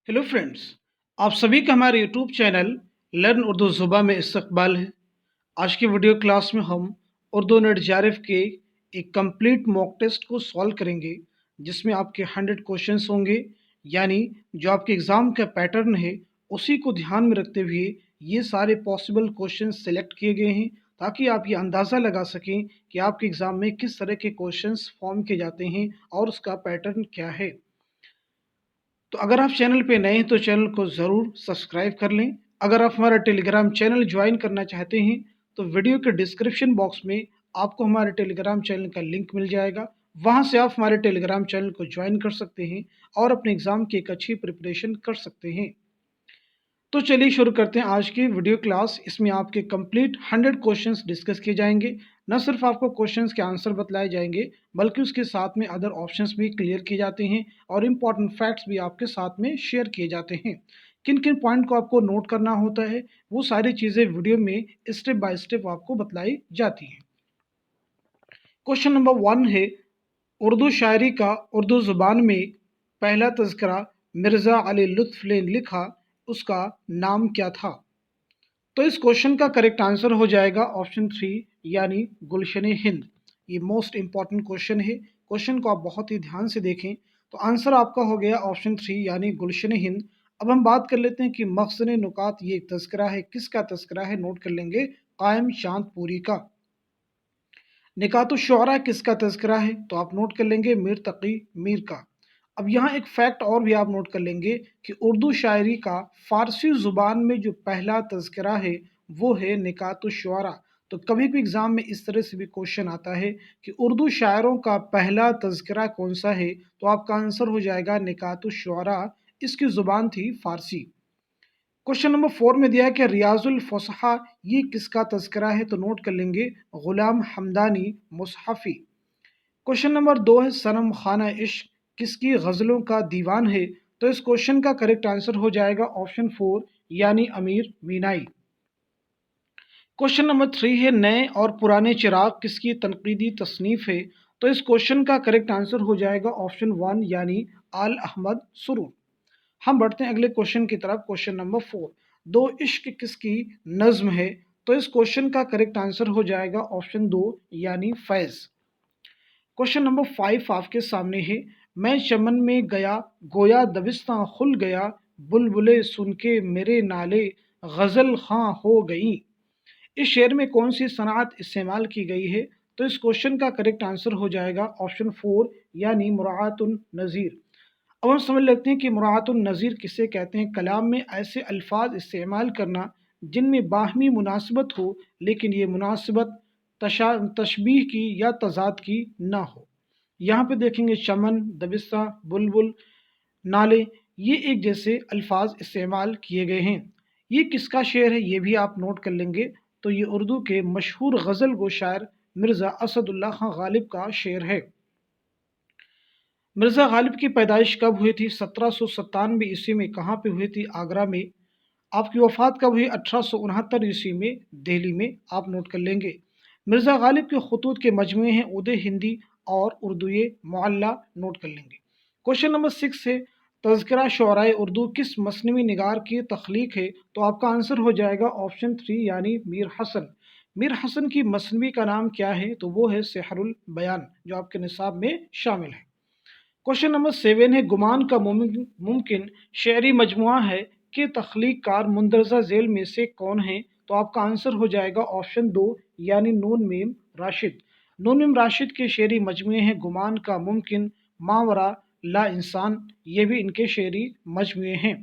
Hello friends. आप सभी का हमारे यूट्यूब चैनल लर्न उर्दू ज़ुबा में इस्तकबाल है। आज की वीडियो क्लास में हम उर्दू नेट जेआरएफ के एक कंप्लीट मॉक टेस्ट को सॉल्व करेंगे, जिसमें आपके 100 क्वेश्चंस होंगे। यानी जो आपके एग्ज़ाम का पैटर्न है उसी को ध्यान में रखते हुए ये सारे पॉसिबल क्वेश्चन सेलेक्ट किए गए हैं, ताकि आप ये अंदाज़ा लगा सकें कि आपके एग्ज़ाम में किस तरह के क्वेश्चंस फॉर्म किए जाते हैं और उसका पैटर्न क्या है। तो अगर आप चैनल पे नए हैं तो चैनल को ज़रूर सब्सक्राइब कर लें। अगर आप हमारा टेलीग्राम चैनल ज्वाइन करना चाहते हैं तो वीडियो के डिस्क्रिप्शन बॉक्स में आपको हमारे टेलीग्राम चैनल का लिंक मिल जाएगा। वहां से आप हमारे टेलीग्राम चैनल को ज्वाइन कर सकते हैं और अपने एग्ज़ाम की एक अच्छी प्रिपरेशन कर सकते हैं। तो चलिए शुरू करते हैं आज की वीडियो क्लास। इसमें आपके कंप्लीट 100 क्वेश्चंस डिस्कस किए जाएंगे। न सिर्फ आपको क्वेश्चंस के आंसर बतलाए जाएंगे, बल्कि उसके साथ में अदर ऑप्शंस भी क्लियर किए जाते हैं और इम्पॉर्टेंट फैक्ट्स भी आपके साथ में शेयर किए जाते हैं। किन किन पॉइंट को आपको नोट करना होता है, वो सारी चीज़ें वीडियो में स्टेप बाय स्टेप आपको बतलाई जाती हैं। क्वेश्चन नंबर 1 है, उर्दू शायरी का उर्दू ज़ुबान में पहला तज़किरा मिर्ज़ा अली लुत्फ़ ने लिखा, उसका नाम क्या था? तो इस क्वेश्चन का करेक्ट आंसर हो जाएगा ऑप्शन 3, यानी गुलशन हिंद। ये मोस्ट इंपॉर्टेंट क्वेश्चन है। क्वेश्चन को आप बहुत ही ध्यान से देखें तो आंसर आपका हो गया ऑप्शन 3, यानी गुलशन हिंद। अब हम बात कर लेते हैं कि मखज़न नुकात ये एक तज़किरा है, किसका तज़किरा है? नोट कर लेंगे, कायम चांदपुरी का। निकातुश्शुअरा किसका तज़किरा है? तो आप नोट कर लेंगे, मीर तकी मीर का। अब यहाँ एक फैक्ट और भी आप नोट कर लेंगे कि उर्दू शायरी का फ़ारसी ज़ुबान में जो पहला तज़किरा है वो है निकातुश्शुअरा। तो कभी भी एग्ज़ाम में इस तरह से भी क्वेश्चन आता है कि उर्दू शायरों का पहला तज़किरा कौन सा है, तो आपका आंसर हो जाएगा निकातुश्शुअरा। इसकी ज़ुबान थी फ़ारसी। क्वेश्चन नंबर 4 में दिया है कि रियाजुल फुसहा ये किसका तज़किरा है? तो नोट कर लेंगे, गुलाम हमदानी मुसहफ़ी। क्वेश्चन नंबर 2 है, सनम खाना इश्क किसकी गज़लों का दीवान है? तो इस क्वेश्चन का करेक्ट आंसर हो जाएगा ऑप्शन 4, यानी अमीर मीनाई। क्वेश्चन नंबर 3 है, नए और पुराने चिराग किसकी तनकीदी तसनीफ़ है? तो इस क्वेश्चन का करेक्ट आंसर हो जाएगा ऑप्शन 1, यानी आल अहमद सुरूर। हम बढ़ते हैं अगले क्वेश्चन की तरफ। क्वेश्चन नंबर 4, दो इश्क किसकी नज्म है? तो इस क्वेश्चन का करेक्ट आंसर हो जाएगा ऑप्शन 2, यानी फैज़। क्वेश्चन नंबर 5 आपके सामने है, मैं चमन में गया गोया दबिस्तां खुल गया, बुलबुले सुन के मेरे नाले गज़ल खां हो गई। इस शेर में कौन सी सनात इस्तेमाल की गई है? तो इस क्वेश्चन का करेक्ट आंसर हो जाएगा ऑप्शन 4, यानी मुराअतुन नज़ीर। अब हम समझ लेते हैं कि मुराअतुन नज़ीर किसे कहते हैं। कलाम में ऐसे अल्फाज इस्तेमाल करना जिनमें बाहमी मुनासिबत हो, लेकिन ये मुनासिबत तशबीह की या तज़ाद की ना हो। यहाँ पे देखेंगे चमन, दबिस्ता, बुलबुल, नाले, ये एक जैसे अल्फाज इस्तेमाल किए गए हैं। ये किसका शेर है ये भी आप नोट कर लेंगे। तो ये उर्दू के मशहूर गज़ल गो शायर मिर्ज़ा असदुल्ला खां गालिब का शेर है। मिर्ज़ा गालिब की पैदाइश कब हुई थी? 1797 ईस्वी में। कहाँ पे हुई थी? आगरा में। आपकी वफ़ात कब हुई? 1869 ईस्वी में, दिल्ली में। आप नोट कर लेंगे। मिर्ज़ा गालिब के खतूत के मजमूए हैं उदय हिंदी और उर्दूए मुअल्ला। नोट कर लेंगे। क्वेश्चन नंबर 6 है, तज़किरा शुअराए उर्दू किस मसनवी निगार की तख्लीक है? तो आपका आंसर हो जाएगा ऑप्शन 3, यानी मीर हसन। मीर हसन की मसनवी का नाम क्या है? तो वो है सेहरुल बयान, जो आपके निसाब में शामिल है। क्वेश्चन नंबर 7 है, गुमान का मुमकिन शेरी मजमुआ है कि तख्लीक कार मुंदरजा झेल में से कौन है? तो आपका आंसर हो जाएगा ऑप्शन 2, यानी नून मीम राशिद। नून मीम राशिद के शेरी मजमुए हैं गुमान का मुमकिन, मावरा, ला इंसान, ये भी इनके शेरी मजमुए हैं।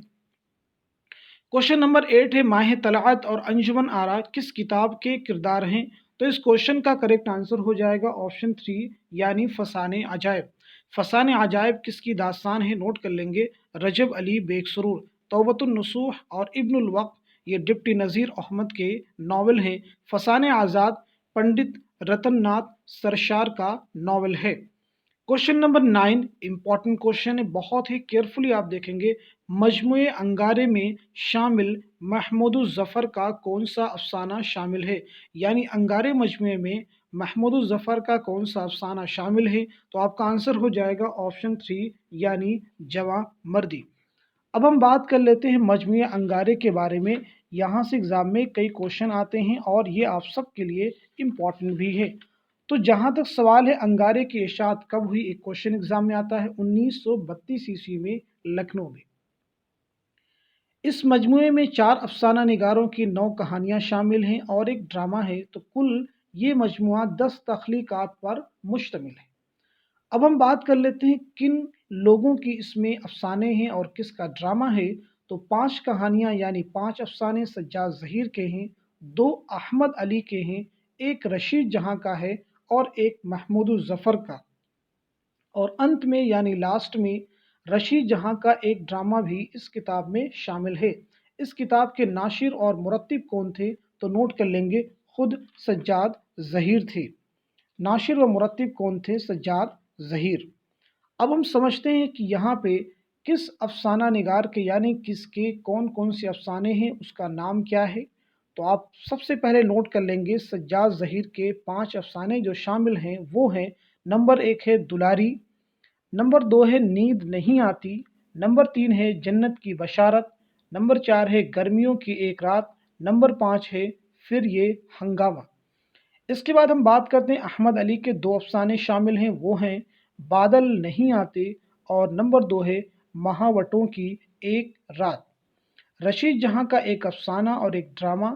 क्वेश्चन नंबर 8 है, माह तलआत और अंजुमन आरा किस किताब के किरदार हैं? तो इस क्वेश्चन का करेक्ट आंसर हो जाएगा ऑप्शन 3, यानी फसाने अजायब। फसाने अजायब किसकी दास्तान है? नोट कर लेंगे, रजब अली बेगसरूर। तौबतुन नसूह और इब्नुल वक्त ये डिप्टी नज़ीर अहमद के नावल हैं। फसाने आज़ाद पंडित रतननाथ सरशार का नावल है। क्वेश्चन नंबर 9 इंपॉर्टेंट क्वेश्चन है, बहुत ही केयरफुली आप देखेंगे। मजमुए अंगारे में शामिल महमूद ज़फ़र का कौन सा अफसाना शामिल है? यानी अंगारे मजमुए में महमूद ज़फ़र का कौन सा अफसाना शामिल है? तो आपका आंसर हो जाएगा ऑप्शन 3, यानी जवां मर्दी। अब हम बात कर लेते हैं मजमूए अंगारे के बारे में। यहाँ से एग्ज़ाम में कई क्वेश्चन आते हैं और ये आप सब के लिए इम्पॉर्टेंट भी है। तो जहाँ तक सवाल है अंगारे की इशाअत कब हुई, एक क्वेश्चन एग्ज़ाम में आता है 1932 ईस्वी में लखनऊ में। इस मजमूए में 4 अफ़साना निगारों की 9 कहानियाँ शामिल हैं और एक ड्रामा है। तो कुल ये मजमूआ 10 तख्लीक़ात पर मुश्तमिल है। अब हम बात कर लेते हैं किन लोगों की इसमें अफ़साने हैं और किसका ड्रामा है। तो 5 कहानियाँ यानी 5 अफ़साने सज्जाद ज़हीर के हैं, 2 अहमद अली के हैं, 1 रशीद जहाँ का है और 1 महमूद ज़फ़र का। और अंत में यानी लास्ट में रशीद जहाँ का एक ड्रामा भी इस किताब में शामिल है। इस किताब के नाशिर और मुरत्तिब कौन थे, तो नोट कर लेंगे, खुद सज्जाद ज़हीर थे। नाशिर व मुरत्तिब कौन थे, सज्जाद ज़हीर। अब हम समझते हैं कि यहाँ पे किस अफ़साना निगार के यानी किसके कौन कौन से अफ़साने हैं, उसका नाम क्या है। तो आप सबसे पहले नोट कर लेंगे सज्जाद ज़हीर के 5 अफ़साने जो शामिल हैं वो हैं, नंबर 1 है दुलारी, नंबर 2 है नींद नहीं आती, नंबर 3 है जन्नत की बशारत, नंबर 4 है गर्मियों की एक रात, नंबर 5 है फिर ये हंगामा। इसके बाद हम बात करते हैं अहमद अली के 2 अफ़साने शामिल हैं, वो हैं बादल नहीं आते और नंबर 2 है महावटों की एक रात। रशीद जहाँ का एक अफ़साना और एक ड्रामा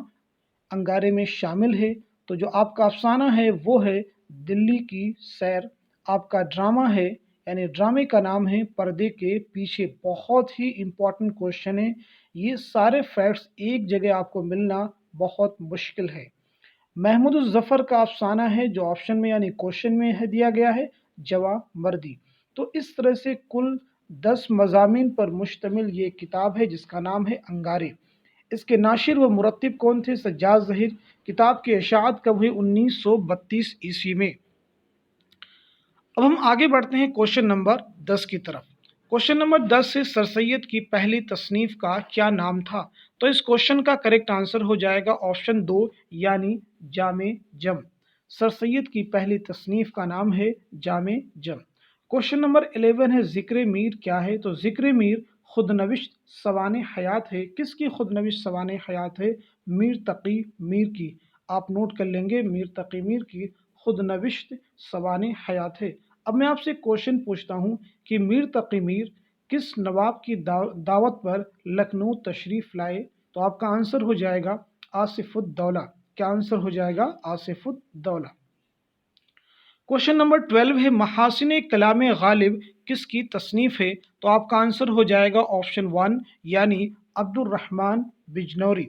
अंगारे में शामिल है। तो जो आपका अफ़साना है वो है दिल्ली की सैर, आपका ड्रामा है यानी ड्रामे का नाम है पर्दे के पीछे। बहुत ही इम्पोर्टेंट क्वेश्चन है, ये सारे फैक्ट्स एक जगह आपको मिलना बहुत मुश्किल है। महमूद ज़फ़र का अफ़साना है जो ऑप्शन में यानी क्वेश्चन में है दिया गया है, जवा मर्दी। तो इस तरह से कुल 10 मज़ामीन पर मुश्तमिल ये किताब है जिसका नाम है अंगारे। इसके नाशिर व मुरत्तिब कौन थे, सज्जाद ज़हीर। किताब की इशाअत कब हुई, 1932 ईस्वी में। अब हम आगे बढ़ते हैं क्वेश्चन नंबर 10 की तरफ। क्वेश्चन नंबर 10 से सर सैयद की पहली तसनीफ़ का क्या नाम था। तो इस क्वेश्चन का करेक्ट आंसर हो जाएगा ऑप्शन 2 यानी जामे जम। सर सैयद की पहली तसनीफ़ का नाम है जामे जम। क्वेश्चन नंबर 11 है ज़िक्र मीर क्या है। तो ज़िक्र मीर खुदनविश्त सवाने हयात है। किसकी खुदनविश्त सवाने हयात है, मीर तकी मीर की। आप नोट कर लेंगे, मीर तकी मीर की खुदनविश्त सवाने हयात है। अब मैं आपसे क्वेश्चन पूछता हूँ कि मीर तकी मीर किस नवाब की दावत पर लखनऊ तशरीफ़ लाए। तो आपका आंसर हो जाएगा आसिफुद्दौला। क्या आंसर हो जाएगा, आसिफुद्दौला। क्वेश्चन नंबर 12 है महासिन कलाम गालिब किसकी तसनीफ़ है। तो आपका आंसर हो जाएगा ऑप्शन 1 यानी अब्दुर्रहमान बिजनौरी।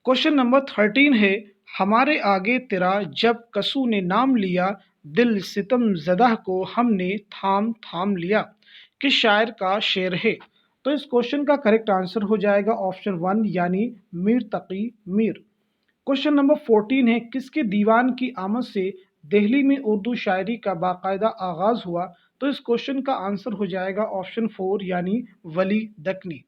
क्वेश्चन नंबर 13 है हमारे आगे तेरा जब कसू ने नाम लिया, दिल सितम ज़दा को हमने थाम थाम लिया। किस शायर का शेर है। तो इस क्वेश्चन का करेक्ट आंसर हो जाएगा ऑप्शन 1 यानी मीर तकी मीर। क्वेश्चन नंबर 14 है किसके दीवान की आमद से दिल्ली में उर्दू शायरी का बाकायदा आगाज़ हुआ। तो इस क्वेश्चन का आंसर हो जाएगा ऑप्शन 4 यानी वली दकनी।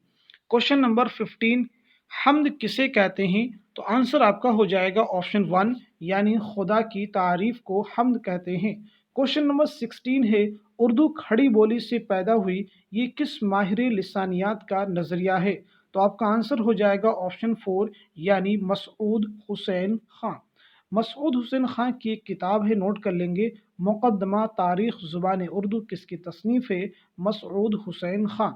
क्वेश्चन नंबर 15 हम्द किसे कहते हैं। तो आंसर आपका हो जाएगा ऑप्शन 1 यानी खुदा की तारीफ को हम्द कहते हैं। क्वेश्चन नंबर 16 है उर्दू खड़ी बोली से पैदा हुई, ये किस माहिर लिसानियात का नज़रिया है। तो आपका आंसर हो जाएगा ऑप्शन 4 यानी मसऊद हुसैन खां। मसऊद हुसैन खां की एक किताब है, नोट कर लेंगे, मुक़द्दमा तारीख़ ज़ुबान उर्दू, किसकी तसनीफ़ है, मसऊद हुसैन खां।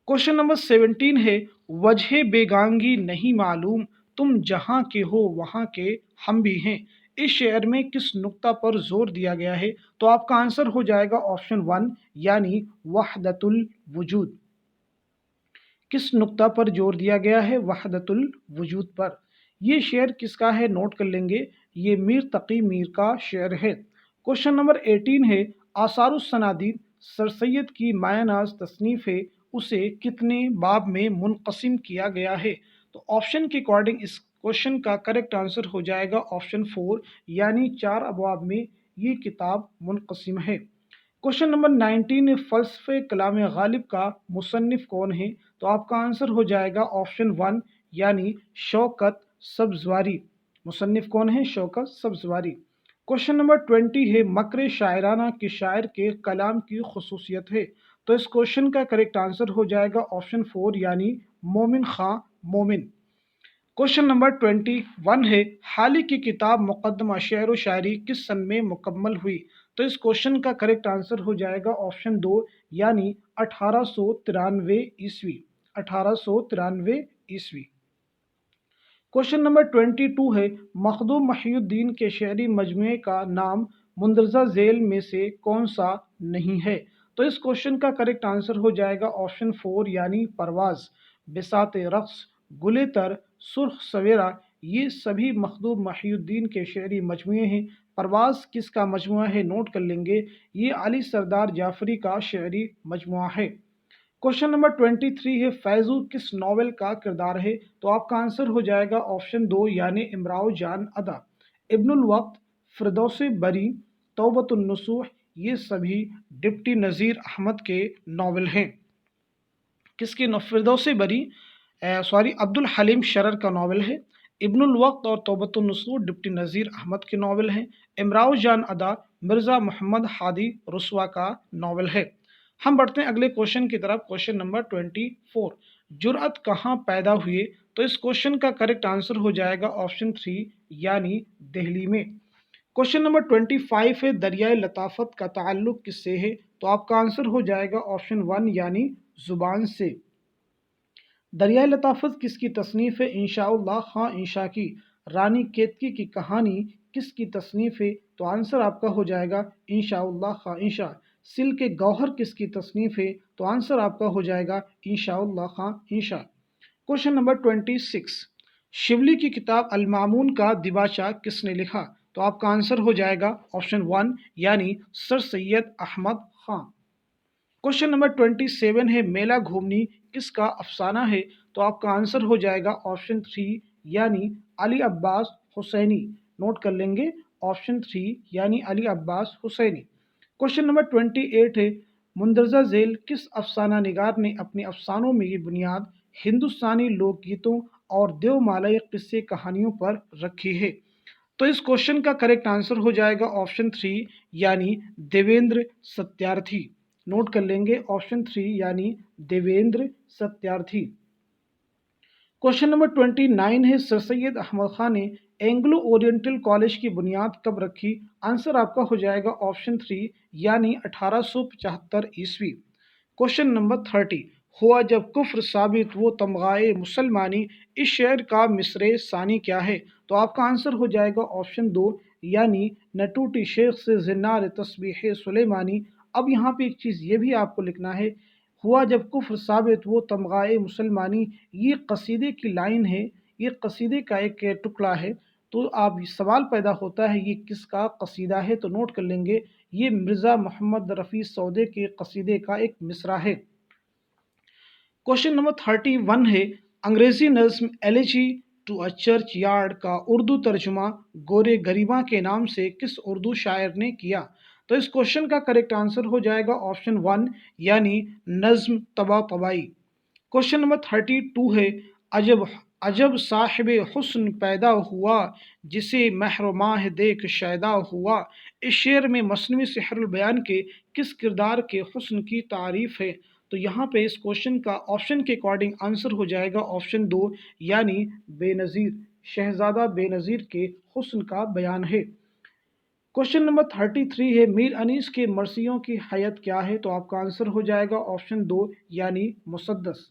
क्वेश्चन नंबर 17 है वजह बेगांगी नहीं मालूम, तुम जहाँ के हो वहाँ के हम भी हैं। इस शेर में किस नुक्ता पर जोर दिया गया है। तो आपका आंसर हो जाएगा ऑप्शन 1 यानी वहदतुल वजूद। किस नुक्ता पर जोर दिया गया है, वहदतुल वजूद पर। ये शेर किसका है, नोट कर लेंगे, ये मीर तकी मीर का शेर है। क्वेश्चन नंबर 18 है आसारुस्सनादीद सर सैयद की मायानाज तसनीफ़ है, उसे कितने बाब में मुनक़सिम किया गया है। तो ऑप्शन के अकॉर्डिंग इस क्वेश्चन का करेक्ट आंसर हो जाएगा ऑप्शन 4 यानी 4 अबवाब में ये किताब मुनक़सिम है। क्वेश्चन नंबर 19 फ़लसफ़े कलाम गालिब का मुसन्निफ़ कौन है। तो आपका आंसर हो जाएगा ऑप्शन 1 यानी शौकत सब्ज़वारी। मुसन्निफ़ कौन है, शौकत सब्ज़वारी। क्वेश्चन नंबर 20 है मकर शायराना के शायर के कलाम की खसूसियत है। तो इस क्वेश्चन का करेक्ट आंसर हो जाएगा ऑप्शन 4 यानी मोमिन खां मोमिन। क्वेश्चन नंबर 21 है, हाल ही की किताब मुकदमा शेर व शायरी किस सन में मुकम्मल हुई? तो इस क्वेश्चन का करेक्ट आंसर हो जाएगा ऑप्शन 2 यानी 1893 ईस्वी। 1893 ईस्वी। क्वेश्चन नंबर 22 है, मखदूम महिउद्दीन के शेरी मजमूए का नाम मुंदरजा झेल में से कौन सा नहीं है? तो इस क्वेश्चन का करेक्ट आंसर हो जाएगा ऑप्शन 4 यानी परवाज, बिसात रक्स, गुले तर, सुर्ख सवेरा, ये सभी मखदूम महिउद्दीन के शेरी मजमूए हैं। परवाज किसका मजमुआ है नोट कर लेंगे, ये अली सरदार जाफरी का शेरी मजमुआ है। क्वेश्चन नंबर 23 है, फैजू किस नॉवेल का किरदार है? तो आपका आंसर हो जाएगा ऑप्शन 2 यानी इमराव जान अदा। इब्नुल वक्त, फिरदौस बरी, तौबतुन नसूह, ये सभी डिप्टी नज़ीर अहमद के नॉवेल हैं। किसके? फिरदौस बरी सॉरी अब्दुल हलीम शरर का नावल है। इब्नुल वक्त और तौबतुन नसूह डिप्टी नज़ीर अहमद के नावल हैं। इमराव जान अदा मिर्ज़ा मोहम्मद हादी रुस्वा का नावल है। हम बढ़ते हैं अगले क्वेश्चन की तरफ। क्वेश्चन नंबर 24, जुर्अत कहाँ पैदा हुए? तो इस क्वेश्चन का करेक्ट आंसर हो जाएगा ऑप्शन 3 यानी दिल्ली में। क्वेश्चन नंबर 25 है, दरियाए लताफत का ताल्लुक किससे है? तो आपका आंसर हो जाएगा ऑप्शन 1 यानी जुबान से। दरियाए लताफत किसकी तसनीफ़ है? इंशाउल्लाह खां इंशा की। रानी केतकी की कहानी किसकी तसनीफ़ है? तो आंसर आपका हो जाएगा इंशाउल्लाह खां इंशा। सिल के गौहर किसकी तसनीफ़ है? तो आंसर आपका हो जाएगा इंशाउल्लाह खां इंशा। क्वेश्चन नंबर 26, शिवली की किताब अल मामून का दिबाचा किसने लिखा? तो आपका आंसर हो जाएगा ऑप्शन 1 यानी सर सैयद अहमद खां। क्वेश्चन नंबर 27 है, मेला घूमनी किसका अफसाना है? तो आपका आंसर हो जाएगा ऑप्शन 3 यानी अली अब्बास हुसैनी। नोट कर लेंगे ऑप्शन 3 यानी अली अब्बास हुसैनी। क्वेश्चन नंबर 28 है, मुंदरजा झेल किस अफसाना निगार ने अपने अफसानों में ये बुनियाद हिंदुस्तानी लोकगीतों और देवमालय किस्से कहानियों पर रखी है? तो इस क्वेश्चन का करेक्ट आंसर हो जाएगा ऑप्शन 3 यानी देवेंद्र सत्यार्थी। नोट कर लेंगे ऑप्शन 3 यानी देवेंद्र सत्यार्थी। क्वेश्चन नंबर 29 है, सर सैयद अहमद खान ने एंग्लो ओरिएंटल कॉलेज की बुनियाद कब रखी? आंसर आपका हो जाएगा ऑप्शन 3 यानी 1875 ईस्वी। क्वेश्चन नंबर 30, हुआ जब कुफ्र साबित वो तमगाए मुसलमानी, इस शेर का मिसरे सानी क्या है? तो आपका आंसर हो जाएगा ऑप्शन 2 यानी न टूटी शेख से जिन्नार तस्बीह सुलेमानी। अब यहाँ पे एक चीज़ ये भी आपको लिखना है, हुआ जब कुफ्र साबित वो तमगाए मुसलमानी, ये कसीदे की लाइन है, ये कसीदे का एक टुकड़ा है। तो आप सवाल पैदा होता है ये किसका कसीदा है? तो नोट कर लेंगे ये मिर्ज़ा मोहम्मद रफ़ी सौदे के कसीदे का एक मिसरा है। क्वेश्चन नंबर 31 है, अंग्रेजी नज्म elegy to a churchyard का उर्दू तर्जुमा गोरे गरीबा के नाम से किस उर्दू शायर ने किया? तो इस क्वेश्चन का करेक्ट आंसर हो जाएगा ऑप्शन 1 यानी नज्म तबा तबाई। क्वेश्चन नंबर 32 है, अजब अजब साहिब हुस्न पैदा हुआ, जिसे महर माह देख शैदा हुआ, इस शेर में मसनवी सिहरुल बयान के किस किरदार के हुस्न की तारीफ है? तो यहाँ पे इस क्वेश्चन का ऑप्शन के अकॉर्डिंग आंसर हो जाएगा ऑप्शन 2 यानी बेनज़ीर। शहजादा बेनज़ीर के हुस्न का बयान है। क्वेश्चन नंबर 33 है, मीर अनीस के मरसियों की हैत क्या है? तो आपका आंसर हो जाएगा ऑप्शन 2 यानी मुसद्दस।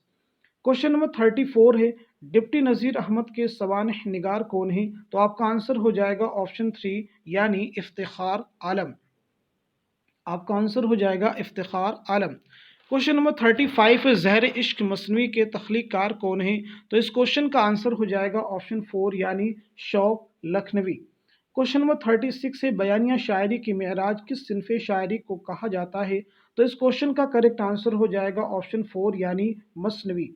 क्वेश्चन नंबर 34 है, डिप्टी नज़ीर अहमद के सवानह निगार कौन है? तो आपका आंसर हो जाएगा ऑप्शन 3 यानी इफ्तिखार आलम। आपका आंसर हो जाएगा इफ्तिखार आलम। क्वेश्चन नंबर 35 है, ज़हर इश्क मसनवी के तख्लीकार कौन है? तो इस क्वेश्चन का आंसर हो जाएगा ऑप्शन 4 यानी शौक लखनवी। क्वेश्चन नंबर 36 है, बयानिया शायरी की मेराज किस सिनफ़े शायरी को कहा जाता है? तो इस क्वेश्चन का करेक्ट आंसर हो जाएगा ऑप्शन 4 यानी मसनवी।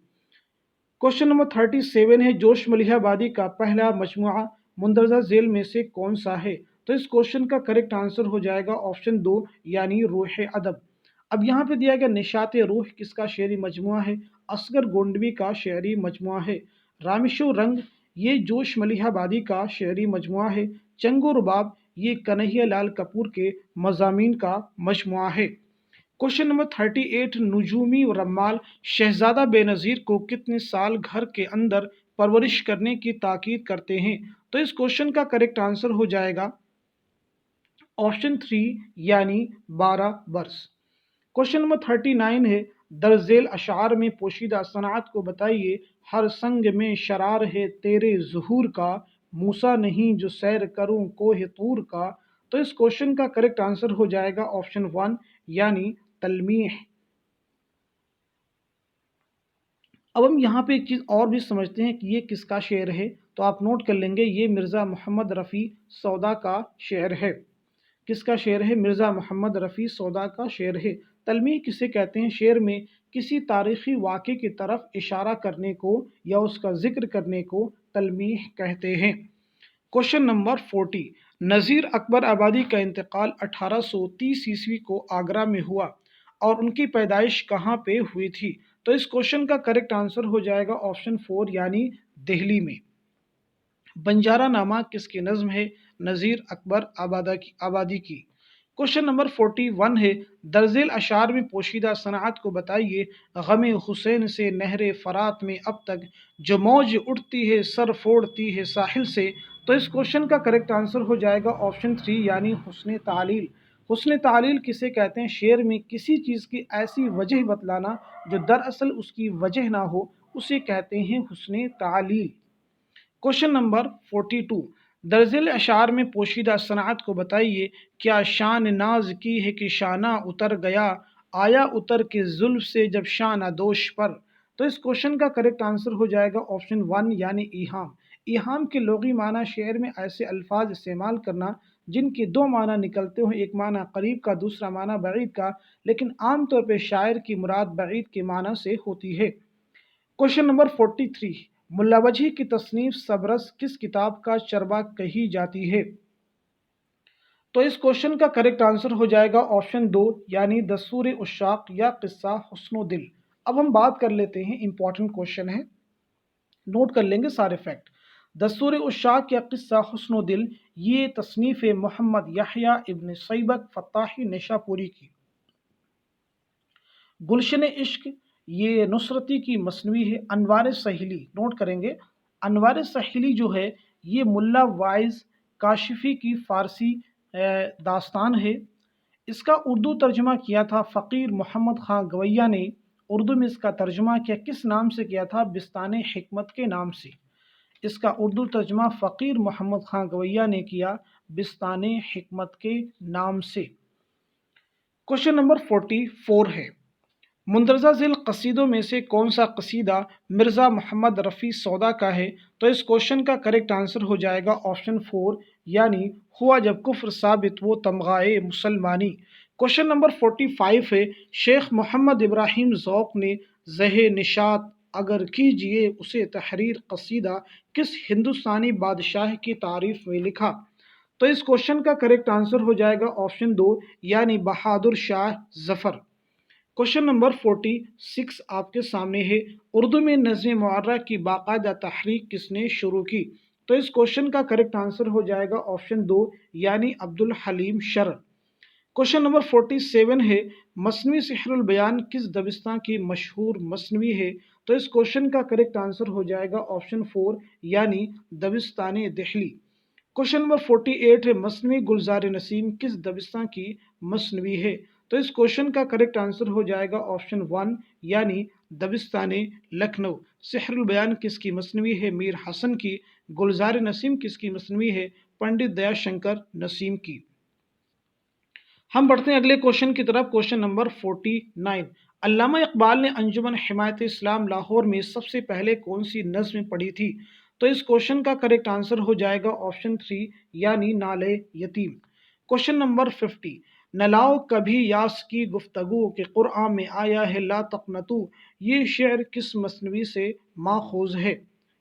क्वेश्चन नंबर 37 है, जोश मलिहाबादी का पहला मजमुआ मुंदरजा झेल में से कौन सा है? तो इस क्वेश्चन का करेक्ट आंसर हो जाएगा ऑप्शन 2 यानी रूह अदब। अब यहाँ पे दिया गया निशात रूह किसका शेरी मजमुआ है? असगर गोंडवी का शेरी मजमुआ है। रामिशो रंग ये जोश मलिहाबादी का शेरी मजमुआ है। चंगो रुबाब ये कन्हैया लाल कपूर के मजामीन का मजमुआ है। क्वेश्चन नंबर 38, नजूमी रमाल शहजादा बेनज़ीर को कितने साल घर के अंदर परवरिश करने की ताकीद करते हैं? तो इस क्वेश्चन का करेक्ट आंसर हो जाएगा ऑप्शन 3 यानी 12 वर्ष। क्वेश्चन नंबर 39 है, दर्जेल अशार में पोशीदा सनात को बताइए। हर संग में शरार है तेरे ज़ुहूर का, मूसा नहीं जो सैर करूं कोह तूर का। तो इस क्वेश्चन का करेक्ट आंसर हो जाएगा ऑप्शन 1 यानी तलमीह। अब हम यहाँ पे एक चीज़ और भी समझते हैं कि ये किसका शेर है। तो आप नोट कर लेंगे, ये मिर्ज़ा मोहम्मद रफ़ी सौदा का शेर है। किसका शेर है? मिर्ज़ा मोहम्मद रफ़ी सौदा का शेर है। तलमीह किसे कहते हैं? शेर में किसी तारीख़ी वाक़े की तरफ इशारा करने को या उसका ज़िक्र करने को तलमीह कहते हैं। क्वेश्चन नंबर 40, नज़ीर अकबर आबादी का इंतकाल 1830 ईस्वी को आगरा में हुआ और उनकी पैदाइश कहाँ पे हुई थी? तो इस क्वेश्चन का करेक्ट आंसर हो जाएगा ऑप्शन 4 यानी दिल्ली में। बंजारा नामा किसकी नज़्म है? नज़ीर अकबर आबादी की। क्वेश्चन नंबर 41 है, दर्जेल अशार में पोशीदा सनात को बताइए। गमे हुसैन से नहरे फरात में अब तक जो मौज उठती है सर फोड़ती है साहिल से। तो इस क्वेश्चन का करेक्ट आंसर हो जाएगा ऑप्शन 3 यानी हुस्न तालील। हुस्न तालील किसे कहते हैं? शेर में किसी चीज़ की ऐसी वजह बतलाना जो दरअसल उसकी वजह ना हो, उसे कहते हैं हुस्न तालील। क्वेश्चन नंबर 42, दर्जिल अशार में पोशीदा सनात को बताइए। क्या शान नाज की है कि शाना उतर गया, आया उतर के जुल्फ से जब शाना दोष पर। तो इस क्वेश्चन का करेक्ट आंसर हो जाएगा ऑप्शन 1 यानी ईहाम। ईहाम के लोगी माना शेर में ऐसे अल्फाज इस्तेमाल करना जिनके दो माना निकलते हो, एक माना करीब का दूसरा माना बईद का, लेकिन आमतौर पर शायर की मुराद बईद के माना से होती है। क्वेश्चन नंबर 43, मुल्ला वजह की तसनीफ सबरस किस किताब का चरबा कही जाती है? तो इस क्वेश्चन का करेक्ट आंसर हो जाएगा ऑप्शन 2 यानी दस्तूर उशाक या किस्सा हुस्नो दिल। अब हम बात कर लेते हैं, इंपॉर्टेंट क्वेश्चन है, नोट कर लेंगे सारे फैक्ट। दस्तूर उशाक या किस्सा हुस्नो दिल ये तसनीफ़ मोहम्मद याह्या इब्न सैबक फत्ताही निशापुरी की। गुलशन इश्क ये नुसरती की मसनवी है। अनवार सहेली, नोट करेंगे, अनवार सहेली जो है ये मुल्ला वाइज काशिफ़ी की फ़ारसी दास्तान है। इसका उर्दू तर्जुमा किया था फ़कीर मोहम्मद ख़ां गवैया ने। उर्दू में इसका तर्जुमा किया किस नाम से किया था? बिस्तान हिकमत के नाम से। इसका उर्दू तर्जुमा फ़कीर मोहम्मद ख़ां गवैया ने किया बिस्तान हिकमत के नाम से। क्वेश्चन नंबर 44 है, मुंदरजा ज़िल कसीदों में से कौन सा कसीदा मिर्ज़ा मोहम्मद रफ़ी सौदा का है? तो इस क्वेश्चन का करेक्ट आंसर हो जाएगा ऑप्शन 4 यानी हुआ जब कुफ्र साबित वो तमगाए मुसलमानी। क्वेश्चन नंबर 45 है, शेख मोहम्मद इब्राहिम ज़ौक़ ने ज़हे निशात अगर कीजिए उसे तहरीर कसीदा किस हिंदुस्तानी बादशाह की तारीफ़ में लिखा? तो इस क्वेश्चन का करेक्ट आंसर हो जाएगा ऑप्शन 2 यानी बहादुर शाह ज़फ़र। क्वेश्चन नंबर 46 आपके सामने है, उर्दू में नज़्म मुअर्रा की बाकायदा तहरीक किसने शुरू की? तो इस क्वेश्चन का करेक्ट आंसर हो जाएगा ऑप्शन 2 यानी अब्दुल हलीम शर। क्वेश्चन नंबर 47 है, मसनवी सिहरुल बयान किस दबिस्तान की मशहूर मसनवी है? तो इस क्वेश्चन का करेक्ट आंसर हो जाएगा ऑप्शन 4 यानी दबिस्तान दिल्ली। क्वेश्चन नंबर 48 है, मसनवी गुलजार नसीम किस दबिस्तान की मसनवी है? तो इस क्वेश्चन का करेक्ट आंसर हो जाएगा ऑप्शन 1 यानी दबिस्तान लखनऊ। सिहरुल बयान किसकी मसनवी है? मीर हसन की। गुलजार नसीम किसकी मसनवी है? पंडित दयाशंकर नसीम की। हम बढ़ते हैं अगले क्वेश्चन की तरफ। क्वेश्चन नंबर 49, अल्लामा इकबाल ने अंजुमन हिमायत इस्लाम लाहौर में सबसे पहले कौन सी नज़्म पढ़ी थी? तो इस क्वेश्चन का करेक्ट आंसर हो जाएगा ऑप्शन 3 यानी नाले यतीम। क्वेश्चन नंबर 50, न लाओ कभी यास की गुफ्तगू के कुरआन में आया है ला तक़नतू, ये शेर किस मसनवी से माखूज है?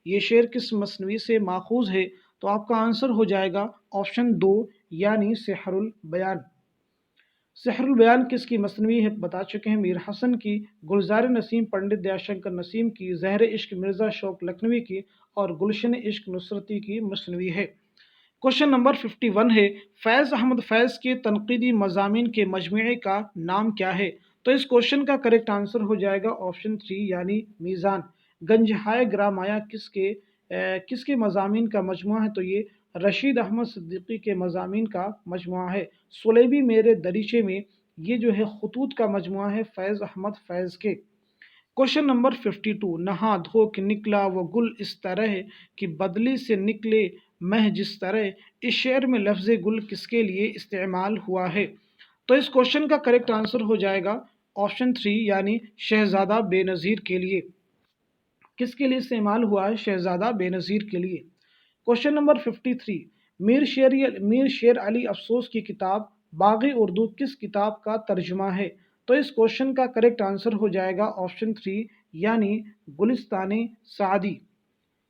ये शेर किस मसनवी से माखूज है? तो आपका आंसर हो जाएगा ऑप्शन 2 यानी सिहरुल बयान। सिहरुल बयान किसकी मसनवी है? बता चुके हैं, मीर हसन की। गुलजार नसीम पंडित दयाशंकर नसीम की। ज़हर इश्क मिर्ज़ा शौक लखनवी की। और गुलशन इश्क नुसरती की मसनवी है। क्वेश्चन नंबर 51 है, फैज़ अहमद फैज़ के तनक़ीदी मज़ामीन के मजमूए का नाम क्या है? تو اس क्वेश्चन का करेक्ट आंसर हो जाएगा ऑप्शन 3 यानी मीज़ान। गंजहाय ग्रामाया किसके मज़ामीन का मजमुआ है? तो ये रशीद अहमद सिद्दीकी के मज़ामीन का मजमुआ है। सुलेबी मेरे दरीचे में ये जो है खतूत का मजमुआ है फैज़ अहमद फैज़ के। क्वेश्चन नंबर 52 नहा धो के निकला वो गुल इस तरह कि बदली से निकले मह जिस तरह, इस शेर में लफ्ज़ गुल किसके लिए इस्तेमाल हुआ है? तो इस क्वेश्चन का करेक्ट आंसर हो जाएगा ऑप्शन 3 यानी शहजादा बेनज़ीर के लिए। किसके लिए इस्तेमाल हुआ है? शहजादा बेनज़ीर के लिए। क्वेश्चन नंबर 53 मीर शेर अली अफसोस की किताब बाग़ उर्दू किस किताब का तर्जुमा है? तो इस क्वेश्चन का करेक्ट आंसर हो जाएगा ऑप्शन 3 यानी गुलिस्तान सादी।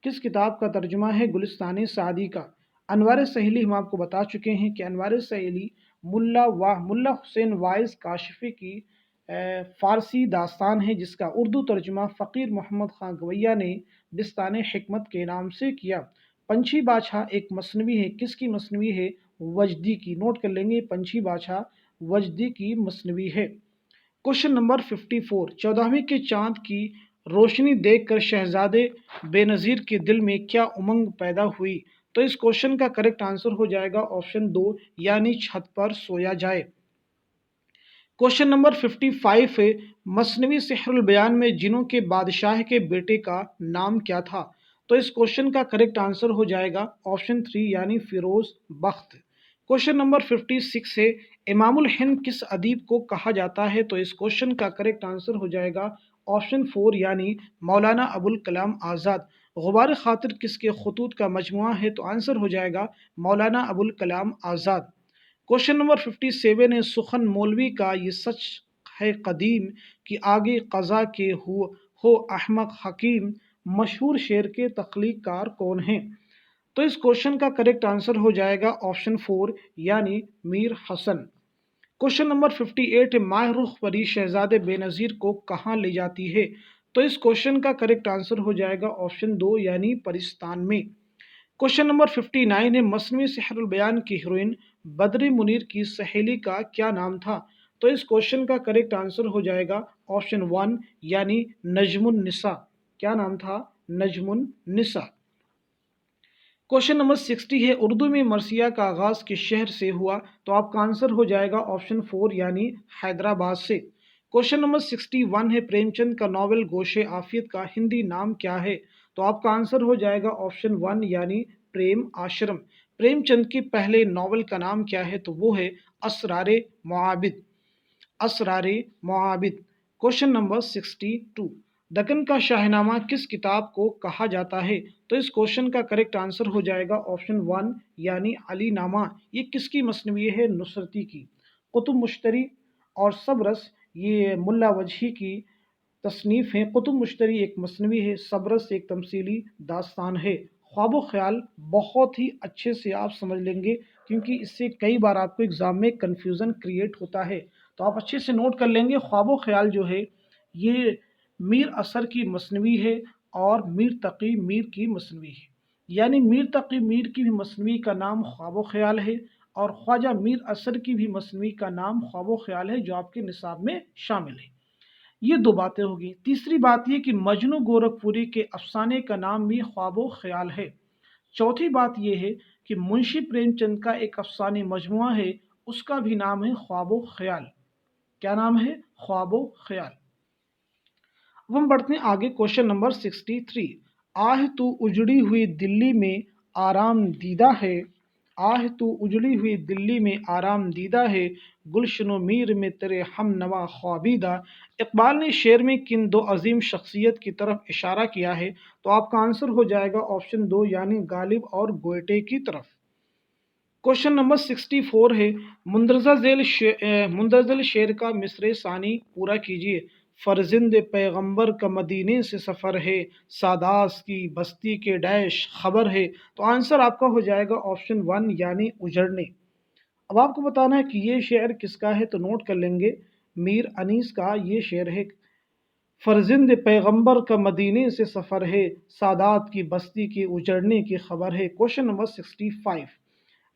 किस किताब का तर्जुमा है? गुलिस्तान सादी का। अनवार सहेली हम आपको बता चुके हैं कि अनवार सहेली मुल्ला हुसैन वाइस काशिफ़ी की फ़ारसी दास्तान है जिसका उर्दू तर्जुमा फ़कीर मोहम्मद ख़ान गवैया ने बिस्तान हिकमत के नाम से किया। पंछी बादशाह एक मसनवी है, किसकी मसनवी है? वजदी की। नोट कर लेंगे, पंछी बादशाह वजदी की मसनवी है। क्वेश्चन नंबर 54 14वीं के चांद की रोशनी देखकर शहजादे बेनज़ीर के दिल में क्या उमंग पैदा हुई? तो इस क्वेश्चन का करेक्ट आंसर हो जाएगा ऑप्शन 2 यानी छत पर सोया जाए। क्वेश्चन नंबर 55 है मसनवी सिहरुल बयान में जिनों के बादशाह के बेटे का नाम क्या था? तो इस क्वेश्चन का करेक्ट आंसर हो जाएगा ऑप्शन 3 यानी फिरोज बख्त। क्वेश्चन नंबर 56 है इमामुल हिंद किस अदीब को कहा जाता है? तो इस क्वेश्चन का करेक्ट आंसर हो जाएगा ऑप्शन 4 यानी मौलाना अबुल कलाम आज़ाद। गुबार खातिर किसके खतूत का मजमुआ है? तो आंसर हो जाएगा मौलाना अबुल कलाम आज़ाद। क्वेश्चन नंबर 57 है सुखन मौलवी का ये सच है कदीम कि आगे क़ज़ा के हो अहमक हकीम, मशहूर शेर के तख्लीक़कार कौन हैं? तो इस क्वेश्चन का करेक्ट आंसर हो जाएगा ऑप्शन 4 यानी मीर हसन। क्वेश्चन नंबर 58 है माह रुख परी शहजादे बेनज़ीर को कहाँ ले जाती है? तो इस क्वेश्चन का करेक्ट आंसर हो जाएगा ऑप्शन 2 यानी परिस्तान में। क्वेश्चन नंबर 59 है मसनवी सिहरुल बयान की हीरोइन बद्री मुनीर की सहेली का क्या नाम था? तो इस क्वेश्चन का करेक्ट आंसर हो जाएगा ऑप्शन 1 यानी नजमुन निसा। क्या नाम था? नजमुन निसा। क्वेश्चन नंबर 60 है उर्दू में मरसिया का आगाज़ किस शहर से हुआ? तो आपका आंसर हो जाएगा ऑप्शन 4 यानी हैदराबाद से। क्वेश्चन नंबर 61 है प्रेमचंद का नावल गोशे आफियत का हिंदी नाम क्या है? तो आपका आंसर हो जाएगा ऑप्शन 1 यानी प्रेम आश्रम। प्रेमचंद के पहले नावल का नाम क्या है? तो वो है असरारे मुआबिद। असरारे मुआबिद। क्वेश्चन नंबर 62 दक्कन का शाहनामा किस किताब को कहा जाता है? तो इस क्वेश्चन का करेक्ट आंसर हो जाएगा ऑप्शन 1 यानी अली नामा। ये किसकी मसनवी है? नुसरती की। कुतुब मुश्तरी और सबरस ये मुल्ला वजही की तसनीफ़ हैं। कुतुब मुश्तरी एक मसनवी है, सबरस एक तमसीली दास्तान है। ख्वाब ख्याल बहुत ही अच्छे से आप समझ लेंगे क्योंकि इससे कई बार आपको एग्ज़ाम में कन्फ्यूज़न क्रिएट होता है, तो आप अच्छे से नोट कर लेंगे। ख्वाब ख्याल जो है ये मीर असर की मसनवी है और मीर तकी मीर की मसनवी है। यानी मीर तकी मीर की भी मसनवी का नाम ख्वाब ख्याल है और ख्वाजा मीर असर की भी मसनवी का नाम ख्वाब ख्याल है जो आपके निसाब में शामिल है। ये दो बातें होगी। तीसरी बात ये कि मजनू गोरखपुरी के अफसाने का नाम भी ख्वाबो ख्याल है। चौथी बात यह है कि मुंशी प्रेमचंद का एक अफसाने मजमुआ है, उसका भी नाम है ख्वाबो ख्याल। क्या नाम है? ख्वाबो ख्याल। अब हम बढ़ते हैं आगे क्वेश्चन नंबर 63 आह तू उजड़ी हुई दिल्ली में आराम दीदा है। आह तू उजड़ी हुई दिल्ली में आराम दीदा है गुलशनो मीर में तेरे हम नवा ख्वाबीदा। इकबाल ने शेर में किन दो अजीम शख्सियत की तरफ इशारा किया है? तो आपका आंसर हो जाएगा ऑप्शन 2 यानी गालिब और गोयटे की तरफ। क्वेश्चन नंबर 64 है मुंदरजल शेर का मिसरे सानी पूरा कीजिए। फर्जिंद पैगंबर का मदीने से सफ़र है सादास की बस्ती के डैश खबर है। तो आंसर आपका हो जाएगा ऑप्शन 1 यानी उजड़ने। अब आपको बताना है कि ये शेर किसका है, तो नोट कर लेंगे। मीर अनीस का ये शेर है। फर्जिंद पैगंबर का मदीने से सफ़र है सादात की बस्ती के उजड़ने की खबर है। क्वेश्चन नंबर 65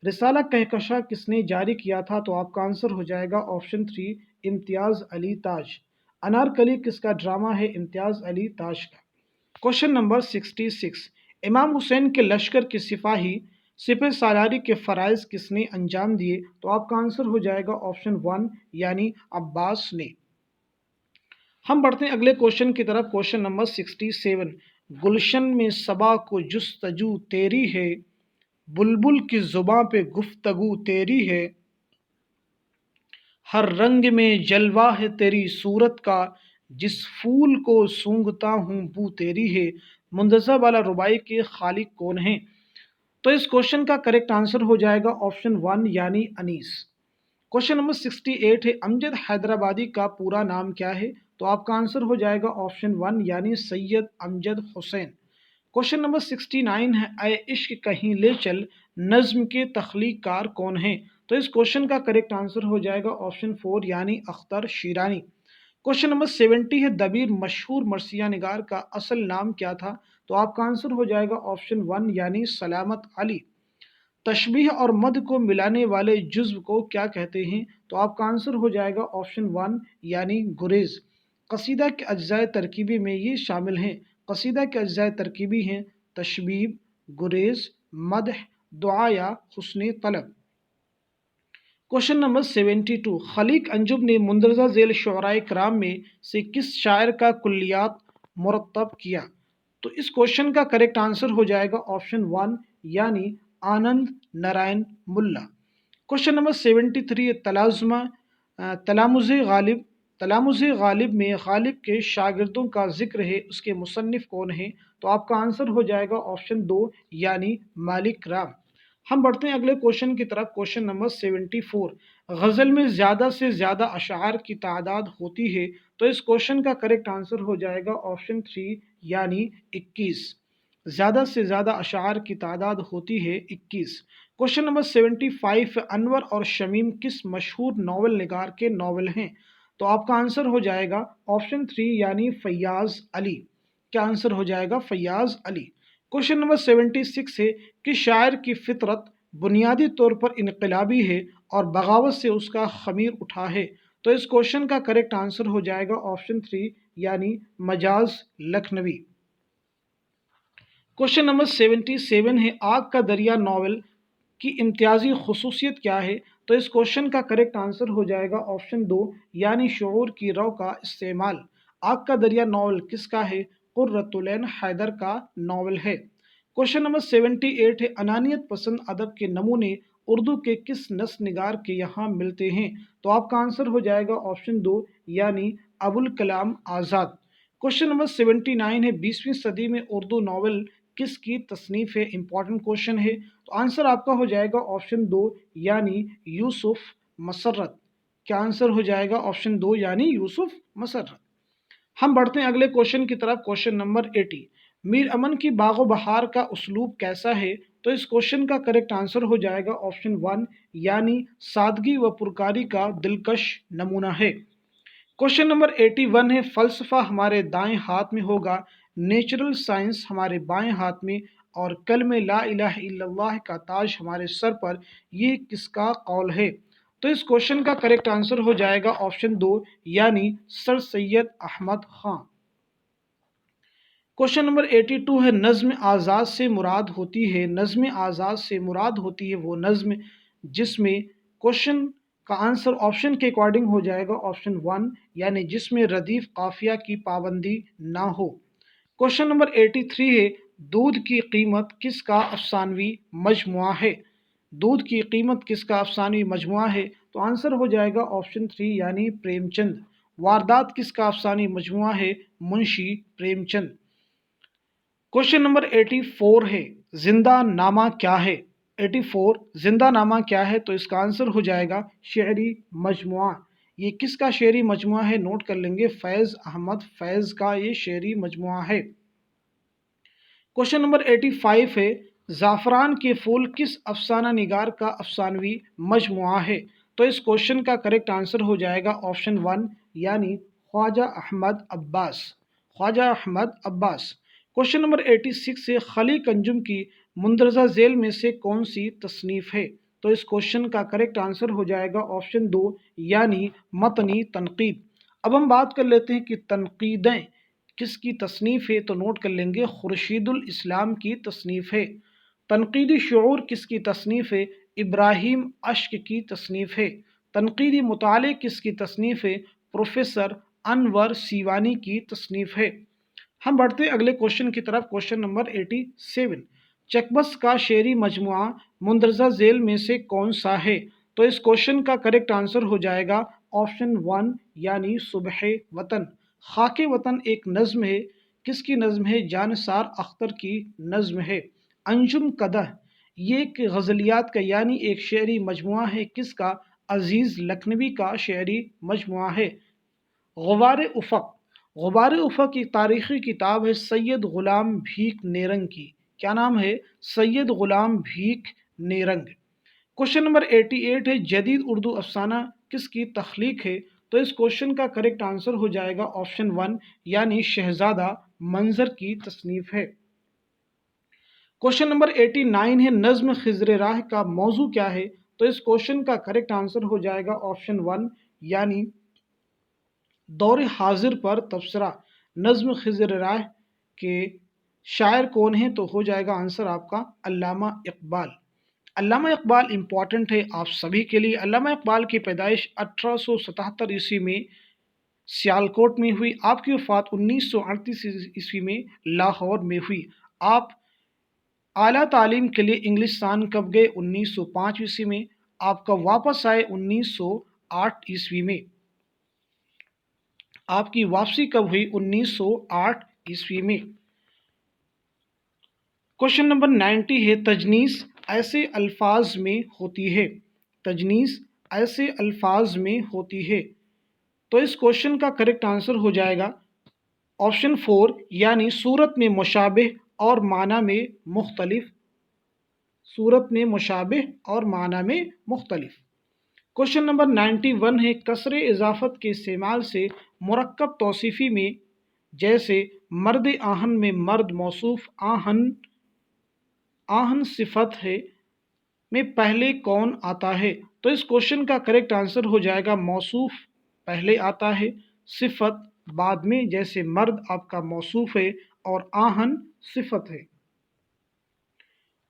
रिसाला कहकशा किसने जारी किया था? तो आपका आंसर हो जाएगा ऑप्शन 3 इम्तियाज अली ताज। अनारकली किसका ड्रामा है? इम्तियाज अली ताज का। क्वेश्चन नंबर 66, इमाम हुसैन के लश्कर के सिपाही सिपह सालारी के फ़राइज़ किसने अंजाम दिए? तो आपका आंसर हो जाएगा ऑप्शन 1 यानी अब्बास ने। हम बढ़ते हैं अगले क्वेश्चन की तरफ। क्वेश्चन नंबर 67, गुलशन में सबा को जुस्तजू तेरी है, बुलबुल की जुबां पे गुफ्तगू तेरी है, हर रंग में जलवा है तेरी सूरत का, जिस फूल को सूंघता हूँ बू तेरी है। मुंतज़ा वाला रुबाई के खालिक कौन हैं? तो इस क्वेश्चन का करेक्ट आंसर हो जाएगा ऑप्शन 1 यानी अनीस। क्वेश्चन नंबर 68 है, अमजद हैदराबादी का पूरा नाम क्या है? तो आपका आंसर हो जाएगा ऑप्शन 1 यानी सैयद अमजद हुसैन। क्वेश्चन नंबर 69 है, ऐ इश्क कहीं ले चल नज्म के तख्लीकार कौन है? तो इस क्वेश्चन का करेक्ट आंसर हो जाएगा ऑप्शन 4 यानी अख्तर शीरानी। क्वेश्चन नंबर 70 है, दबीर मशहूर मरसिया निगार का असल नाम क्या था? तो आपका आंसर हो जाएगा ऑप्शन 1 यानी सलामत अली। तशबीह और मद को मिलाने वाले जुज़्व को क्या कहते हैं? तो आपका आंसर हो जाएगा ऑप्शन 1 यानी गुरेज। कसीदा के अज्जाए तरकीबी में ये शामिल हैं। कसीदा के अज्जाए तरकीबी हैं तशबीब, गुरेज, मदह, दुआ या हुस्न तलब। क्वेश्चन नंबर 72, खलीक अंजुम ने मुंदरजा झेल शुअराए कराम में से किस शायर का कुल्लियात मुरतब किया? तो इस क्वेश्चन का करेक्ट आंसर हो जाएगा ऑप्शन 1 यानी आनंद नारायण मुल्ला। Question number 73, Talamuz Ghalib. तलामुज़ गालिब में गालिब के शागिर्दों का जिक्र है, उसके मुसन्निफ कौन है? तो आपका आंसर हो जाएगा ऑप्शन 2 यानी मालिक राम। हम बढ़ते हैं अगले क्वेश्चन की तरफ। क्वेश्चन नंबर 74, गज़ल में ज़्यादा से ज़्यादा अशार की तादाद होती है? तो इस क्वेश्चन का करेक्ट आंसर हो जाएगा ऑप्शन 3 यानी 21। ज़्यादा से ज़्यादा अशार की तादाद होती है 21। क्वेश्चन नंबर 75, अनवर और शमीम किस मशहूर नावल निगार के नावल हैं? तो आपका आंसर हो जाएगा ऑप्शन 3 यानी फैयाज़ अली। क्या आंसर हो जाएगा? फैयाज़ अली। क्वेश्चन नंबर 76 है कि शायर की फितरत बुनियादी तौर पर इनकलाबी है और बगावत से उसका खमीर उठा है? तो इस क्वेश्चन का करेक्ट आंसर हो जाएगा ऑप्शन 3 यानी मजाज लखनवी। क्वेश्चन नंबर 77 है, आग का दरिया नावल की इम्तियाजी खसूसियत क्या है? तो इस क्वेश्चन का करेक्ट आंसर हो जाएगा ऑप्शन 2 यानी शऊर की रौ का इस्तेमाल। आग का दरिया नावल किसका है? कुर्रतुलैन हैदर का नावल है। क्वेश्चन नंबर 78 है, अनानियत पसंद अदब के नमूने उर्दू के किस नस निगार के यहाँ मिलते हैं? तो आपका आंसर हो जाएगा ऑप्शन 2 यानी अबुल कलाम आज़ाद। क्वेश्चन नंबर 79 है, 20वीं सदी में उर्दू नावल किसकी तसनीफ है? इंपॉर्टेंट क्वेश्चन है। तो आंसर आपका हो जाएगा ऑप्शन 2 यानी यूसुफ मसर्रत। क्या आंसर हो जाएगा? ऑप्शन 2 यानी यूसुफ मसर्रत। हम बढ़ते हैं अगले क्वेश्चन की तरफ। क्वेश्चन नंबर 80, मीर अमन की बागो बहार का उसलूब कैसा है? तो इस क्वेश्चन का करेक्ट आंसर हो जाएगा ऑप्शन 1 यानी सादगी व पुरकारी का दिलकश नमूना है। क्वेश्चन नंबर 81 है, फ़लसफ़ा हमारे दाएं हाथ में होगा, नेचुरल साइंस हमारे बाएं हाथ में, और कलमे ला इलाहा इल्लल्लाह का ताज हमारे सर पर, ये किसका कौल है? तो इस क्वेश्चन का करेक्ट आंसर हो जाएगा ऑप्शन 2 यानी सर सैयद अहमद खां। क्वेश्चन नंबर 82 है, नज़्म आज़ाद से मुराद होती है, नज़्म आज़ाद से मुराद होती है वो नज़्म जिसमें, क्वेश्चन का आंसर ऑप्शन के अकॉर्डिंग हो जाएगा ऑप्शन 1 यानी जिसमें रदीफ काफिया की पाबंदी ना हो। क्वेश्चन नंबर 83 है, दूध की कीमत किसका अफसानवी मजमुआ है? दूध की कीमत किसका अफसानवी मजमुआ है? तो आंसर हो जाएगा ऑप्शन 3 यानी प्रेमचंद। वारदात किसका अफसानी मजमुआ है? मुंशी प्रेमचंद। क्वेश्चन नंबर 84 है, जिंदा नामा क्या है? 84 जिंदा नामा क्या है? तो इसका आंसर हो जाएगा शेरी मजमुआ। ये किसका शेरी मजमुआ है? नोट कर लेंगे, फैज़ अहमद फैज़ का ये शेरी मजमुआ है। क्वेश्चन नंबर 85 है, ज़ाफ़रान के फूल किस अफसाना निगार का अफसानवी मजमुआ है? तो इस क्वेश्चन का करेक्ट आंसर हो जाएगा ऑप्शन 1 यानी ख्वाजा अहमद अब्बास। ख्वाजा अहमद अब्बास। क्वेश्चन नंबर 86 से खलीक अंजुम की मुंदरजा झेल में से कौन सी तसनीफ़ है? تو اس کوشچن کا کریکٹ آنسر ہو جائے گا آپشن 2 یعنی متنی تنقید۔ اب ہم بات کر لیتے ہیں کہ تنقیدیں کس کی تصنیف ہے، تو نوٹ کر لیں گے خورشید الاسلام کی تصنیف ہے۔ تنقیدی شعور کس کی تصنیف ہے، ابراہیم اشک کی تصنیف ہے۔ تنقیدی مطالعے کس کی تصنیف ہے، پروفیسر انور سیوانی کی تصنیف ہے۔ ہم بڑھتے ہیں اگلے کوشچن کی طرف، کوشچن نمبر 87۔ چکبس کا شعری مجموعہ مندرجہ ذیل میں سے کون سا ہے، تو اس کوشچن کا کریکٹ آنسر ہو جائے گا آپشن 1 یعنی صبح وطن۔ خاک وطن ایک نظم ہے، کس کی نظم ہے، جانثار اختر کی نظم ہے۔ انجم قدح یہ ایک غزلیات کا یعنی ایک شعری مجموعہ ہے، کس کا، عزیز لکھنوی کا شعری مجموعہ ہے۔ غبار افق، غبار افق کی تاریخی کتاب ہے سید غلام بھیک نیرنگ کی، کیا نام ہے، سید غلام بھیک نیرنگ۔ کوشچن نمبر 88 ہے جدید اردو افسانہ کس کی تخلیق ہے، تو اس کوشچن کا کریکٹ آنسر ہو جائے گا آپشن 1 یعنی شہزادہ منظر کی تصنیف ہے۔ کوشچن نمبر 89 ہے نظم خضر راہ کا موضوع کیا ہے، تو اس کوشچن کا کریکٹ آنسر ہو جائے گا آپشن 1 یعنی دور حاضر پر تبصرہ۔ نظم خضر راہ کے شاعر کون ہیں، تو ہو جائے گا آنسر آپ کا علامہ اقبال۔ علامہ اقبال امپورٹنٹ ہے آپ سبھی کے لیے۔ علامہ اقبال کی پیدائش 1877 عیسوی میں سیالکوٹ میں ہوئی، آپ کی وفات 1938 عیسوی میں لاہور میں ہوئی۔ آپ اعلیٰ تعلیم کے لیے انگلستان کب گئے، 1905 عیسوی میں۔ آپ کا واپس آئے 1908 عیسوی میں۔ آپ کی واپسی کب ہوئی، 1908 عیسوی میں۔ کوشچن نمبر 90 ہے تجنیس ایسے الفاظ میں ہوتی ہے، تجنیس ایسے الفاظ میں ہوتی ہے، تو اس کوشچن کا کریکٹ آنسر ہو جائے گا آپشن 4 یعنی صورت میں مشابہ اور معنی میں مختلف، صورت میں مشابہ اور معنی میں مختلف۔ کوشچن نمبر 91 ہے کسر اضافت کے استعمال سے مرکب توصیفی میں جیسے مرد آہن میں مرد موصوف آہن آہن صفت ہے میں پہلے کون آتا ہے، تو اس کوشچن کا کریکٹ آنسر ہو جائے گا موصوف پہلے آتا ہے، صفت بعد میں، جیسے مرد آپ کا موصوف ہے اور آہن صفت ہے۔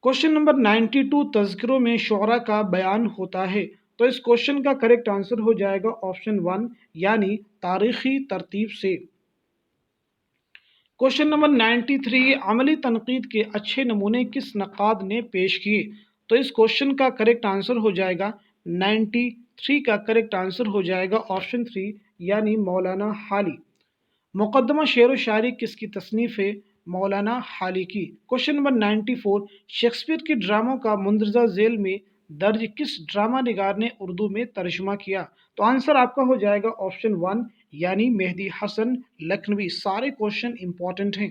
کوشچن نمبر 92 تذکروں میں شعراء کا بیان ہوتا ہے، تو اس کوشچن کا کریکٹ آنسر ہو جائے گا آپشن 1 یعنی تاریخی ترتیب سے۔ کوشچن نمبر 93 عملی تنقید کے اچھے نمونے کس نقاد نے پیش کیے، تو اس کوشچن کا کریکٹ آنسر ہو جائے گا 93 کا کریکٹ آنسر ہو جائے گا آپشن 3 یعنی مولانا حالی۔ مقدمہ شعر و شاعری کس کی تصنیف ہے، مولانا حالی کی۔ کوشچن نمبر 94 شیکسپیئر کے ڈراموں کا مندرجہ ذیل میں درج کس ڈرامہ نگار نے اردو میں ترجمہ کیا، تو آنسر آپ کا ہو جائے گا آپشن 1 یعنی مہدی حسن لکھنوی۔ سارے کوشچن امپورٹنٹ ہیں۔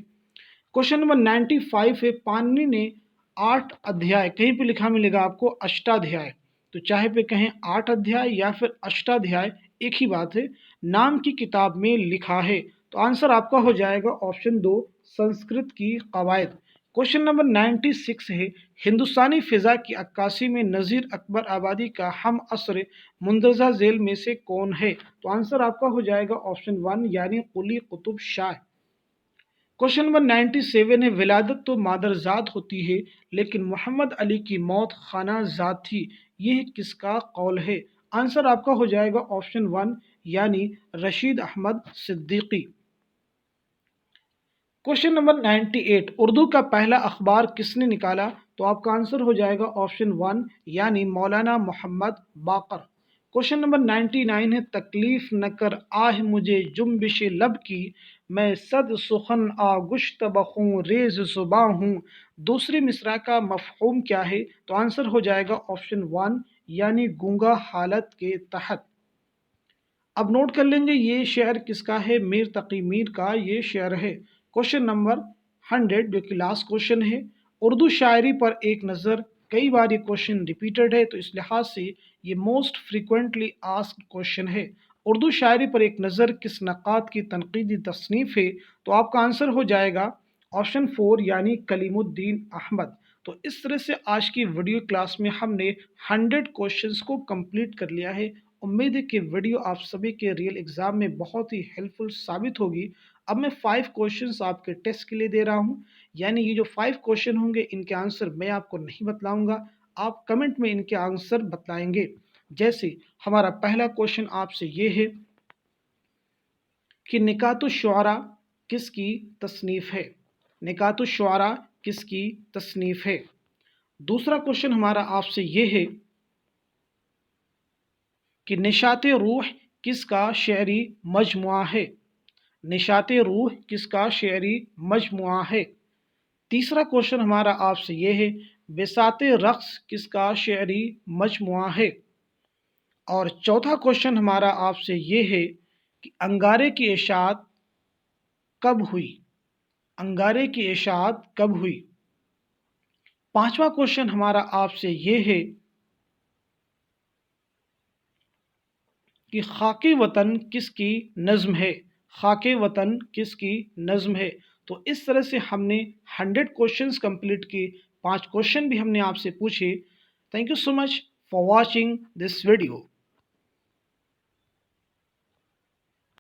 کوشچن نمبر 95 ہے پاننی نے 8 ادھیائے، کہیں پہ لکھا ملے گا آپ کو اشٹادھیائے، تو چاہے پہ کہیں 8 ادھیائے یا پھر اشٹادھیائے ایک ہی بات ہے، نام کی کتاب میں لکھا ہے، تو آنسر آپ کا ہو جائے گا آپشن 2 سنسکرت کی قواعد۔ کوشچن نمبر 96 ہے ہندوستانی فضا کی عکاسی میں نذیر اکبر آبادی کا ہم عصر مندرجہ ذیل میں سے کون ہے، تو آنسر آپ کا ہو جائے گا آپشن 1 یعنی قلی قطب شاہ۔ کوشچن نمبر 97 ہے ولادت تو مادر زاد ہوتی ہے لیکن محمد علی کی موت خانہ زاد تھی، یہ کس کا قول ہے، آنسر آپ کا ہو جائے گا آپشن 1 یعنی رشید احمد صدیقی۔ کوشچن نمبر 98 اردو کا پہلا اخبار کس نے نکالا، تو آپ کا آنسر ہو جائے گا آپشن 1 یعنی مولانا محمد باقر۔ کوشچن نمبر 99 ہے تکلیف نہ کر آہ مجھے جنبش لب کی، میں صد سخن آگشت بخوں ریز زباں ہوں، دوسری مصرع کا مفہوم کیا ہے، تو آنسر ہو جائے گا آپشن 1 یعنی گونگا حالت کے تحت۔ اب نوٹ کر لیں گے یہ شعر کس کا ہے، میر تقی میر کا یہ شعر ہے۔ کوشچن نمبر 100 جو کہ لاسٹ کوشچن ہے، اردو شاعری پر ایک نظر، کئی بار یہ کوشچن ریپیٹڈ ہے تو اس لحاظ سے یہ موسٹ فریکوینٹلی آسکڈ کوشچن ہے۔ اردو شاعری پر ایک نظر کس نقاد کی تنقیدی تصنیف ہے، تو آپ کا آنسر ہو جائے گا آپشن 4 یعنی کلیم الدین احمد۔ تو اس طرح سے آج کی ویڈیو کلاس میں ہم نے 100 کوشچنس کو کمپلیٹ کر لیا ہے۔ امید ہے کہ ویڈیو آپ سبھی کے ریئل ایگزام میں بہت ہی ہیلپ فل ثابت ہوگی۔ اب میں 5 کوشچنس آپ کے ٹیسٹ کے لیے دے رہا ہوں، یعنی یہ جو 5 کوشچن ہوں گے ان کے آنسر میں آپ کو نہیں بتلاؤں گا، آپ کمنٹ میں ان کے آنسر بتلائیں گے۔ جیسے ہمارا پہلا کوشچن آپ سے یہ ہے کہ نکات الشعراء کس کی تصنیف ہے؟ نکات الشعراء کس کی تصنیف ہے؟ دوسرا کوشچن ہمارا آپ سے یہ ہے کہ نشاط روح کس کا شعری مجموعہ ہے؟ نشاط روح کس کا شعری مجموعہ ہے؟ تیسرا کوشچن ہمارا آپ سے یہ ہے بساط رقص کس کا شعری مجموعہ ہے؟ اور چوتھا کوشچن ہمارا آپ سے یہ ہے کہ انگارے کی اشاعت کب ہوئی؟ انگارے کی اشاعت کب ہوئی؟ پانچواں کوشچن ہمارا آپ سے یہ ہے کہ خاک وطن کس کی نظم ہے؟ خاک وطن کس کی نظم ہے؟ تو اس طرح سے ہم نے 100 کوشچنس کمپلیٹ کی، 5 کوشچن بھی ہم نے آپ سے پوچھے۔ Thank you so much for watching this video.